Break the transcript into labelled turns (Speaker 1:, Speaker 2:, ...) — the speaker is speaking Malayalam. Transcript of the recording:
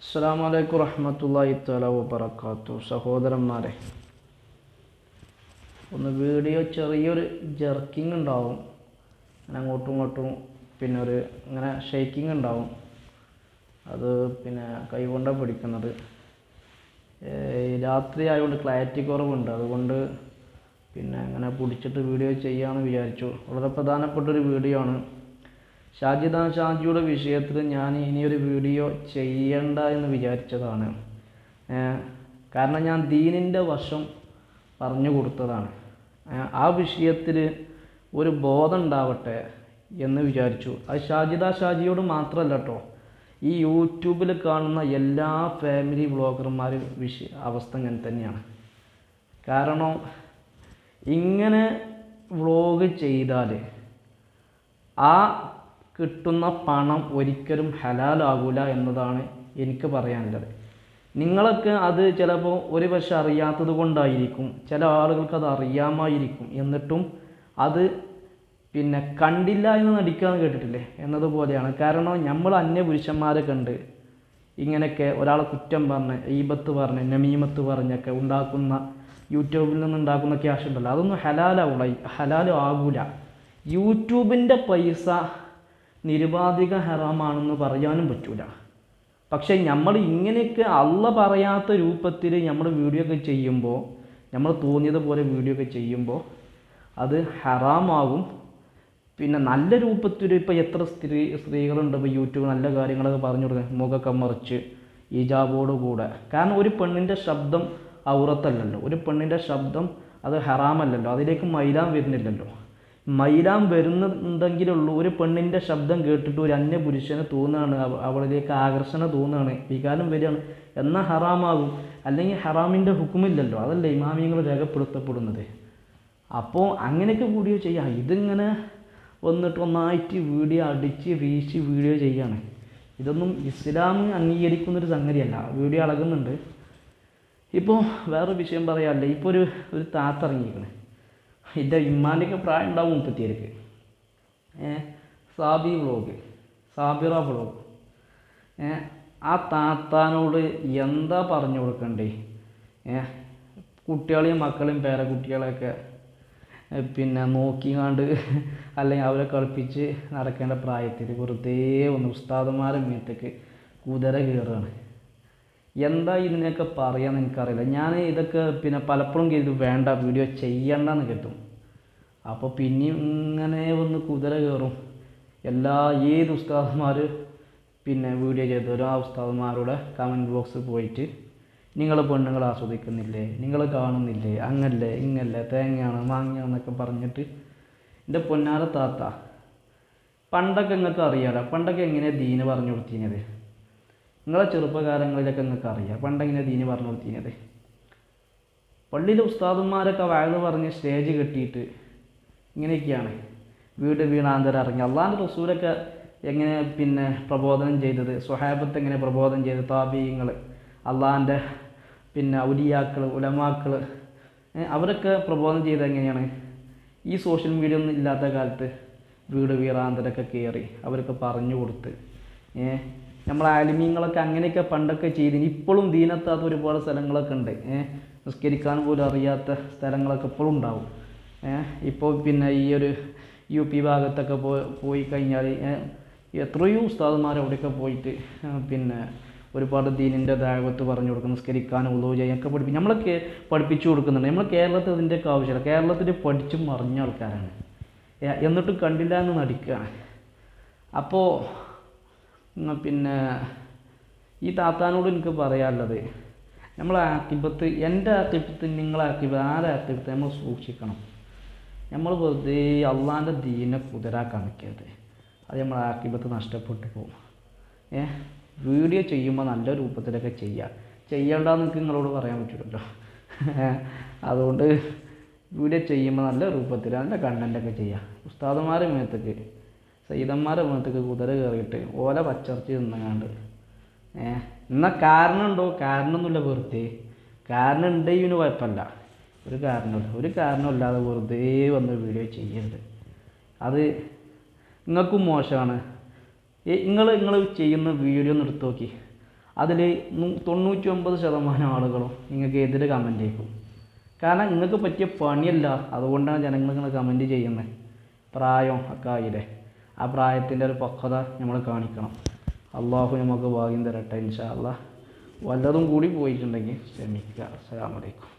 Speaker 1: അസ്സലാമു അലൈക്കും റഹ്മത്തുള്ളാഹി തആല വബറകാതുഹു. സഹോദരന്മാരെ, ഒന്ന് വീഡിയോ ചെറിയൊരു ജെർക്കിങ് ഉണ്ടാവും, അങ്ങനെ അങ്ങോട്ടും ഇങ്ങോട്ടും, പിന്നെ ഇങ്ങനെ ഷെയ്ക്കിങ് ഉണ്ടാവും. അത് പിന്നെ കൈകൊണ്ടാണ് പിടിക്കുന്നത്. രാത്രി ആയതുകൊണ്ട് ക്ലാരിറ്റി കുറവുണ്ട്, അതുകൊണ്ട് പിന്നെ അങ്ങനെ പിടിച്ചിട്ട് വീഡിയോ ചെയ്യാമെന്ന് വിചാരിച്ചു. വളരെ പ്രധാനപ്പെട്ടൊരു വീഡിയോ ആണ്. ഷാജിയുടെ വിഷയത്തിൽ ഞാൻ ഇനിയൊരു വീഡിയോ ചെയ്യണ്ട എന്ന് വിചാരിച്ചതാണ്. കാരണം ഞാൻ ദീനിൻ്റെ വശം പറഞ്ഞു കൊടുത്തതാണ്. ആ വിഷയത്തിൽ ഒരു ബോധം ഉണ്ടാവട്ടെ എന്ന് വിചാരിച്ചു. അത് ഷാജിയോട് മാത്രമല്ല കേട്ടോ, ഈ യൂട്യൂബിൽ കാണുന്ന എല്ലാ ഫാമിലി വ്ളോഗർമാരും അവസ്ഥ ഇങ്ങനെ തന്നെയാണ്. കാരണം ഇങ്ങനെ വ്ളോഗ് ചെയ്താൽ ആ കിട്ടുന്ന പണം ഒരിക്കലും ഹലാലാകൂല എന്നതാണ് എനിക്ക് പറയാനുള്ളത്. നിങ്ങളൊക്കെ അത് ചിലപ്പോൾ ഒരു പക്ഷെ അറിയാത്തത് കൊണ്ടായിരിക്കും, ചില ആളുകൾക്ക് അത് അറിയാമായിരിക്കും, എന്നിട്ടും അത് പിന്നെ കണ്ടില്ല എന്ന് നടിക്കാമെന്ന് കേട്ടിട്ടില്ലേ എന്നതുപോലെയാണ്. കാരണം നമ്മൾ അന്യപുരുഷന്മാരെ കണ്ട് ഇങ്ങനെയൊക്കെ ഒരാളെ കുറ്റം പറഞ്ഞ് ഈബത്ത് പറഞ്ഞ് നമീമത്ത് പറഞ്ഞൊക്കെ ഉണ്ടാക്കുന്ന, യൂട്യൂബിൽ നിന്നുണ്ടാക്കുന്ന ക്യാഷ് ഉണ്ടല്ലോ, അതൊന്നും ഹലാലാകൂല. യൂട്യൂബിൻ്റെ പൈസ നിരുപാധിക ഹറാമാണെന്ന് പറയാനും പറ്റൂല. പക്ഷേ നമ്മൾ ഇങ്ങനെയൊക്കെ അള്ള പറയാത്ത രൂപത്തിൽ നമ്മൾ വീഡിയോ ഒക്കെ ചെയ്യുമ്പോൾ, നമ്മൾ തോന്നിയതുപോലെ വീഡിയോ ഒക്കെ ചെയ്യുമ്പോൾ അത് ഹറാമാകും. പിന്നെ നല്ല രൂപത്തിൽ ഇപ്പോൾ എത്ര സ്ത്രീകളുണ്ട് ഇപ്പോൾ യൂട്യൂബ് നല്ല കാര്യങ്ങളൊക്കെ പറഞ്ഞു കൊടുക്കുക, മുഖമൊക്കെ മറിച്ച് ഹിജാബോട് കൂടെ. കാരണം ഒരു പെണ്ണിൻ്റെ ശബ്ദം ഔറത്തല്ലല്ലോ, ഒരു പെണ്ണിൻ്റെ ശബ്ദം അത് ഹറാമല്ലല്ലോ, അതിലേക്ക് മൈലാൻ വരുന്നില്ലല്ലോ. മൈലാൻ വരുന്നുണ്ടെങ്കിലുള്ളൂ ഒരു പെണ്ണിൻ്റെ ശബ്ദം കേട്ടിട്ട് ഒരു അന്യപുരുഷന് തോന്നുകയാണ്, അവളിലേക്ക് ആകർഷണം തോന്നുകയാണ്, വികാരം വരികയാണ്, എന്നാൽ ഹറാമാകും. അല്ലെങ്കിൽ ഹറാമിൻ്റെ ഹുക്കുമില്ലല്ലോ, അതല്ലേ ഇമാമിയങ്ങൾ രേഖപ്പെടുത്തപ്പെടുന്നത്. അപ്പോൾ അങ്ങനെയൊക്കെ വീഡിയോ ചെയ്യാം. ഇതിങ്ങനെ വന്നിട്ട് ഒന്നായിട്ട് വീഡിയോ അടിച്ച് വീശി വീഡിയോ ചെയ്യാണ്. ഇതൊന്നും ഇസ്ലാം അംഗീകരിക്കുന്നൊരു സംഗതിയല്ല. വീഡിയോ അളകുന്നുണ്ട്. ഇപ്പോൾ വേറെ വിഷയം പറയാമല്ലേ, ഇപ്പോൾ ഒരു താത്ത ഇറങ്ങിയിരിക്കണേ, എൻ്റെ ഇമ്മാൻ്റെയൊക്കെ പ്രായം ഉണ്ടാവും 37. സാബിറ വ്ളോഗ്. ആ താത്താനോട് എന്താ പറഞ്ഞു കൊടുക്കണ്ടേ? കുട്ടികളെയും മക്കളെയും പേരക്കുട്ടികളെയൊക്കെ പിന്നെ നോക്കിക്കാണ്ട് അല്ലെങ്കിൽ അവരെ കളിപ്പിച്ച് നടക്കേണ്ട പ്രായത്തിൽ വെറുതെ ഒന്ന് ഉസ്താദന്മാരെ മീറ്റക്ക് കുതിര കയറുകയാണ്. എന്താ ഇതിനൊക്കെ പറയാമെന്ന് എനിക്കറിയില്ല. ഞാൻ ഇതൊക്കെ പിന്നെ പലപ്പോഴും കരുതും വേണ്ട വീഡിയോ ചെയ്യണ്ടെന്ന് കേട്ടും. അപ്പോൾ പിന്നെയും ഇങ്ങനെ ഒന്ന് കുതിര കയറും. ഏത് ഉസ്താദന്മാർ പിന്നെ വീഡിയോ ചെയ്തവരും ആ ഉസ്താദന്മാരുടെ കമൻറ്റ് ബോക്സിൽ പോയിട്ട് നിങ്ങൾ പെണ്ണുങ്ങൾ ആസ്വദിക്കുന്നില്ലേ, നിങ്ങൾ കാണുന്നില്ലേ, അങ്ങല്ലേ ഇങ്ങല്ലേ, തേങ്ങയാണ് മാങ്ങയാണെന്നൊക്കെ പറഞ്ഞിട്ട്. എൻ്റെ പൊന്നാര താത്ത, പണ്ടൊക്കെ നിങ്ങൾക്ക് അറിയാലോ, പണ്ടൊക്കെ എങ്ങനെയാണ് ദീന് പറഞ്ഞു കൊടുത്തിരുന്നത്? നിങ്ങളെ ചെറുപ്പകാലങ്ങളിലൊക്കെ നിങ്ങൾക്ക് അറിയാം പണ്ടെങ്ങനെ ദീന് പറഞ്ഞു കൊടുത്തിരുന്നത്. പള്ളിയിലെ ഉസ്താദന്മാരൊക്കെ വയല് പറഞ്ഞ് സ്റ്റേജ് കെട്ടിയിട്ട് ഇങ്ങനെയൊക്കെയാണ് വീട് വീണാന്തരം ഇറങ്ങി. അള്ളാഹിൻ്റെ റസൂലൊക്കെ എങ്ങനെ പിന്നെ പ്രബോധനം ചെയ്തത്, സ്വഹാബത്ത് എങ്ങനെ പ്രബോധനം ചെയ്തത്, താബീങ്ങൾ, അള്ളാഹിൻ്റെ പിന്നെ ഔലിയാക്കൾ, ഉലമാക്കൾ, അവരൊക്കെ പ്രബോധനം ചെയ്തത് എങ്ങനെയാണ്? ഈ സോഷ്യൽ മീഡിയ ഒന്നും ഇല്ലാത്ത കാലത്ത് വീട് വീറാന്തരമൊക്കെ കയറി അവരൊക്കെ പറഞ്ഞു കൊടുത്ത്. നമ്മളെ ആലിമീങ്ങളൊക്കെ അങ്ങനെയൊക്കെ പണ്ടൊക്കെ ചെയ്തിന്. ഇപ്പോഴും ദീനെത്താത്ത ഒരുപാട് സ്ഥലങ്ങളൊക്കെ ഉണ്ട്. നിസ്കരിക്കാൻ പോലും അറിയാത്ത സ്ഥലങ്ങളൊക്കെ ഇപ്പോഴും ഉണ്ടാവും. ഇപ്പോൾ പിന്നെ ഈ ഒരു UP ഭാഗത്തൊക്കെ പോയി കഴിഞ്ഞാൽ എത്രയോ ഉസ്താദന്മാർ അവിടെയൊക്കെ പോയിട്ട് പിന്നെ ഒരുപാട് ദീനിൻ്റെ ദഅവത്ത് പറഞ്ഞു കൊടുക്കും, നിസ്കരിക്കാനും ഉളൂ ചെയ്യാനൊക്കെ നമ്മളൊക്കെ പഠിപ്പിച്ചു കൊടുക്കുന്നുണ്ട്. നമ്മൾ കേരളത്തിൽ ഇതിൻ്റെയൊക്കെ ആവശ്യമില്ല. കേരളത്തിൽ പഠിച്ചും മറിഞ്ഞ ആൾക്കാരാണ്, എന്നിട്ടും കണ്ടില്ല എന്ന് നടിക്കുകയാണ്. അപ്പോൾ പിന്നെ ഈ താത്താനോട് എനിക്ക് പറയാനുള്ളത്, നമ്മളെ ആക്കിബത്ത്, എൻ്റെ ആക്കിബത്ത്, നിങ്ങളെ ആക്കിബത്ത്, ആരെ ആക്കിബത്ത് നമ്മൾ സൂക്ഷിക്കണം. നമ്മൾ വെറുതെ അള്ളാഹിൻ്റെ ദീനെ കുതിരാക്കാൻ നിൽക്കരുത്. അത് നമ്മളെ ആക്കിബത്ത് നഷ്ടപ്പെട്ടു പോകും. വീഡിയോ ചെയ്യുമ്പോൾ നല്ല രൂപത്തിലൊക്കെ ചെയ്യണ്ടെന്ന് എനിക്ക് നിങ്ങളോട് പറയാൻ പറ്റില്ലല്ലോ. അതുകൊണ്ട് വീഡിയോ ചെയ്യുമ്പോൾ നല്ല രൂപത്തിൽ നല്ല കണ്ടൻറ്റൊക്കെ ചെയ്യുക. ഉസ്താദന്മാരെ മേത്തേക്ക്, സയ്യിദന്മാരെ മേത്തേക്ക് കുതിര കയറിയിട്ട് ഓല പച്ചർച്ച് തിന്നങ്ങാണ്ട് എന്നാൽ കാരണമുണ്ടോ? കാരണമൊന്നുമില്ല, വെറുതെ. കാരണം ഉണ്ടെങ്കിൽ ഇതിന് കുഴപ്പമില്ല. ഒരു കാരണമില്ലാതെ വെറുതെ വന്ന് വീഡിയോ ചെയ്യരുത്. അത് നിങ്ങൾക്കും മോശമാണ്. നിങ്ങൾ ചെയ്യുന്ന വീഡിയോ ഒന്ന് എടുത്ത് നോക്കി. അതിൽ 99% ആളുകളും നിങ്ങൾക്ക് എതിരെ കമൻറ്റ് ചെയ്യും. കാരണം നിങ്ങൾക്ക് പറ്റിയ പണിയല്ല, അതുകൊണ്ടാണ് ജനങ്ങൾ ഇങ്ങനെ കമൻറ്റ് ചെയ്യുന്നത്. പ്രായം ഒക്കെ ആയില്ലേ, ആ പ്രായത്തിൻ്റെ ഒരു പക്വത നമ്മൾ കാണിക്കണം. അള്ളാഹു നമുക്ക് ഭാഗ്യം തരട്ടെ ഇൻഷാ അല്ലാഹ്. വല്ലതും കൂടി പോയിട്ടുണ്ടെങ്കിൽ ക്ഷമിക്കുക. അസ്സലാമു അലൈക്കും.